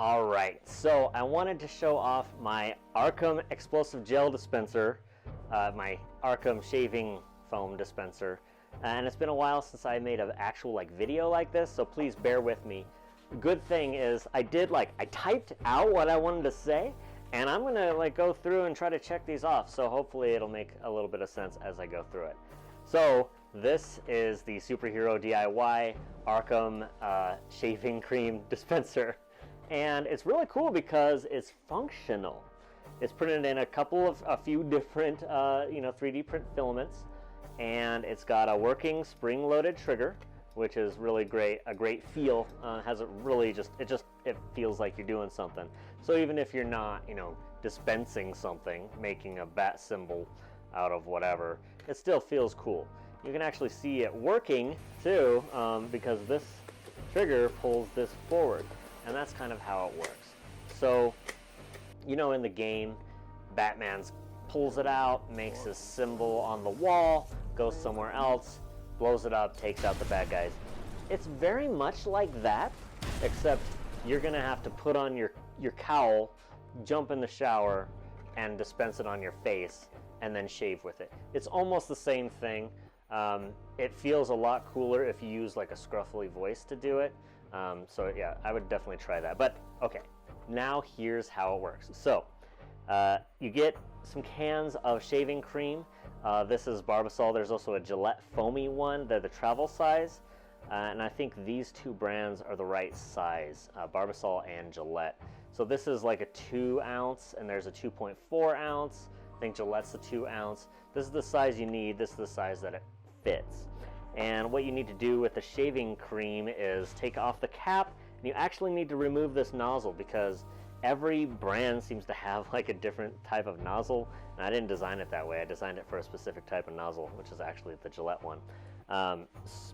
Alright, so I wanted to show off my Arkham explosive gel dispenser, my Arkham shaving foam dispenser, and it's been a while since I made an actual video like this, so please bear with me. Good thing is I typed out what I wanted to say, and I'm gonna go through and try to check these off, so hopefully it'll make a little bit of sense as I go through it. So this is the SuperheroDIY Arkham shaving cream dispenser. And it's really cool because it's functional. It's printed in a few different 3D print filaments, and it's got a working spring-loaded trigger, which is really great. A great feel. Has it really it feels like you're doing something. So even if you're not dispensing something, making a bat symbol out of whatever, it still feels cool. You can actually see it working too, because this trigger pulls this forward. And that's kind of how it works. So, in the game, Batman pulls it out, makes his symbol on the wall, goes somewhere else, blows it up, takes out the bad guys. It's very much like that, except you're gonna have to put on your cowl, jump in the shower, and dispense it on your face, and then shave with it. It's almost the same thing. It feels a lot cooler if you use a scruffly voice to do it. So yeah, I would definitely try that. But okay, now here's how it works. So you get some cans of shaving cream. This is Barbasol. There's also a Gillette foamy one. They're the travel size. And I think these two brands are the right size, Barbasol and Gillette. So this is like a 2 ounce, and there's a 2.4 ounce. I think Gillette's the 2 ounce. This is the size you need. This is the size that it fits. And what you need to do with the shaving cream is take off the cap, and you actually need to remove this nozzle because every brand seems to have a different type of nozzle, and I didn't design it that way. I designed it for a specific type of nozzle, which is actually the Gillette one.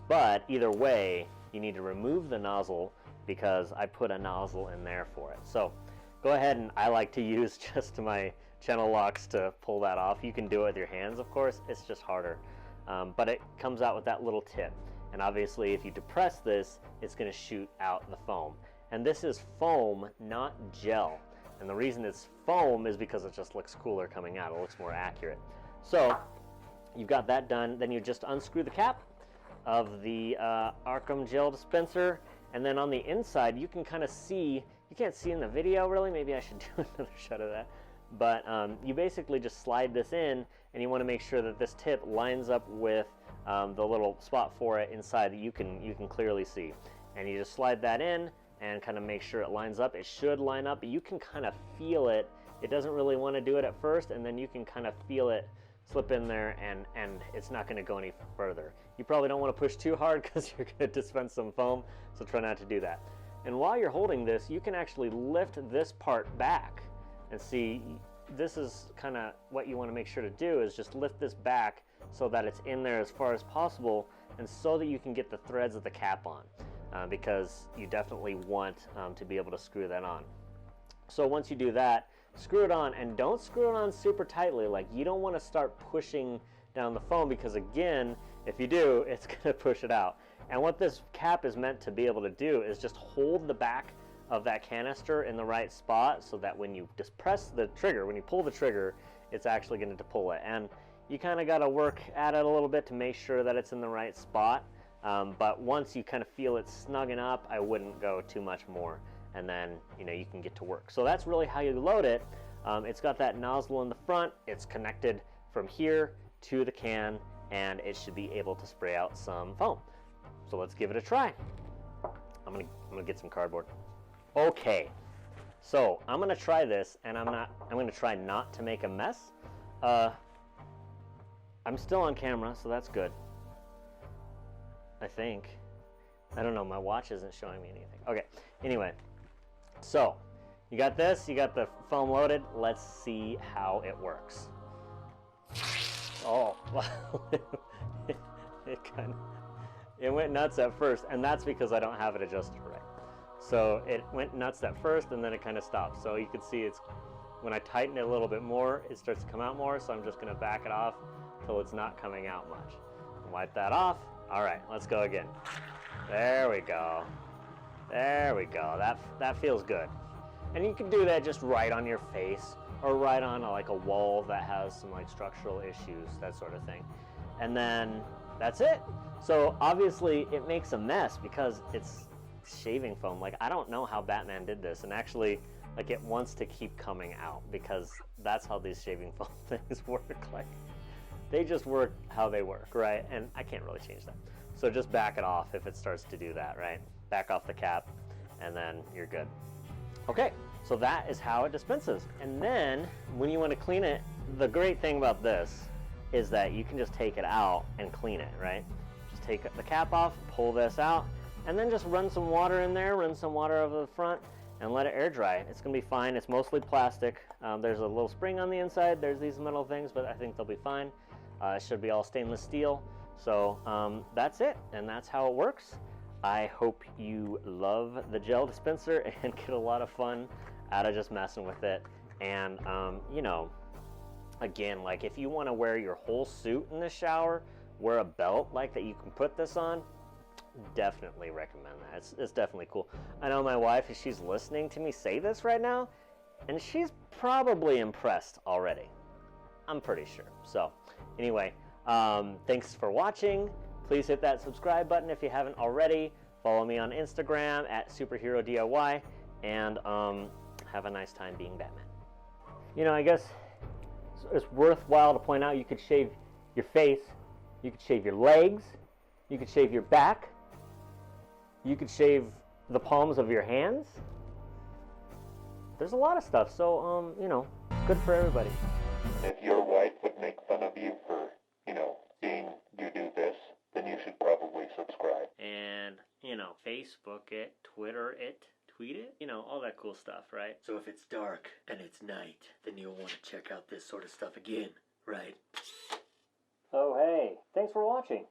But either way, you need to remove the nozzle because I put a nozzle in there for it. So go ahead, and I like to use just my channel locks to pull that off. You can do it with your hands, of course. It's just harder. But it comes out with that little tip, and obviously if you depress this, it's going to shoot out the foam. And this is foam, not gel, and the reason it's foam is because it just looks cooler coming out. It looks more accurate. So you've got that done. Then you just unscrew the cap of the Arkham gel dispenser, and then on the inside you can kind of see, you can't see in the video really, maybe I should do another shot of that. But you basically just slide this in, and you want to make sure that this tip lines up with the little spot for it inside that you can clearly see. And you just slide that in and kind of make sure it lines up. It should line up, but you can kind of feel it. It doesn't really want to do it at first, and then you can kind of feel it slip in there, and it's not going to go any further. You probably don't want to push too hard because you're going to dispense some foam, so try not to do that. And while you're holding this, you can actually lift this part back. And see, this is kind of what you want to make sure to do, is just lift this back so that it's in there as far as possible, and so that you can get the threads of the cap on, because you definitely want to be able to screw that on. So once you do that, screw it on, and don't screw it on super tightly. You don't want to start pushing down the foam, because again, if you do, it's going to push it out. And what this cap is meant to be able to do is just hold the back of that canister in the right spot, so that when you just press the trigger, when you pull the trigger, it's actually going to pull it. And you kind of got to work at it a little bit to make sure that it's in the right spot. But once you kind of feel it snugging up, I wouldn't go too much more, and then you can get to work. So that's really how you load it. It's got that nozzle in the front. It's connected from here to the can, and it should be able to spray out some foam. So let's give it a try. I'm gonna get some cardboard. Okay, so I'm gonna try this, and I'm gonna try not to make a mess. I'm still on camera, so that's good. I think. I don't know, my watch isn't showing me anything. Okay, anyway, so you got this, you got the foam loaded. Let's see how it works. Oh, it went nuts at first, and that's because I don't have it adjusted right. So it went nuts at first, and then it kind of stopped. So you can see when I tighten it a little bit more, it starts to come out more. So I'm just going to back it off until it's not coming out much. Wipe that off. All right, let's go again. There we go. There we go. That feels good. And you can do that just right on your face or right on like a wall that has some like structural issues, that sort of thing. And then that's it. So obviously it makes a mess because it's shaving foam. Like, I don't know how Batman did this, and actually like it wants to keep coming out because that's how these shaving foam things work. Like, they just work how they work, right? And I can't really change that. So just back it off if it starts to do that, right? Back off the cap and then you're good. Okay, so that is how it dispenses. And then when you want to clean it, the great thing about this is that you can just take it out and clean it, right? Just take the cap off, pull this out, and then just run some water in there, run some water over the front, and let it air dry. It's gonna be fine. It's mostly plastic. There's a little spring on the inside. There's these metal things, but I think they'll be fine. It should be all stainless steel. So that's it, and that's how it works. I hope you love the gel dispenser and get a lot of fun out of just messing with it. And you know, again, like if you want to wear your whole suit in the shower, wear a belt like that you can put this on, definitely recommend that. It's definitely cool. I know my wife, she's listening to me say this right now, and she's probably impressed already. I'm pretty sure. So anyway, thanks for watching. Please hit that subscribe button if you haven't already. Follow me on Instagram at SuperheroDIY, and have a nice time being Batman. You know, I guess it's worthwhile to point out you could shave your face, you could shave your legs, you could shave your back, you could shave the palms of your hands. There's a lot of stuff, so you know, good for everybody. If your wife would make fun of you for, seeing you do this, then you should probably subscribe. And, Facebook it, Twitter it, tweet it, all that cool stuff, right? So if it's dark and it's night, then you'll want to check out this sort of stuff again, right? Oh, hey, thanks for watching.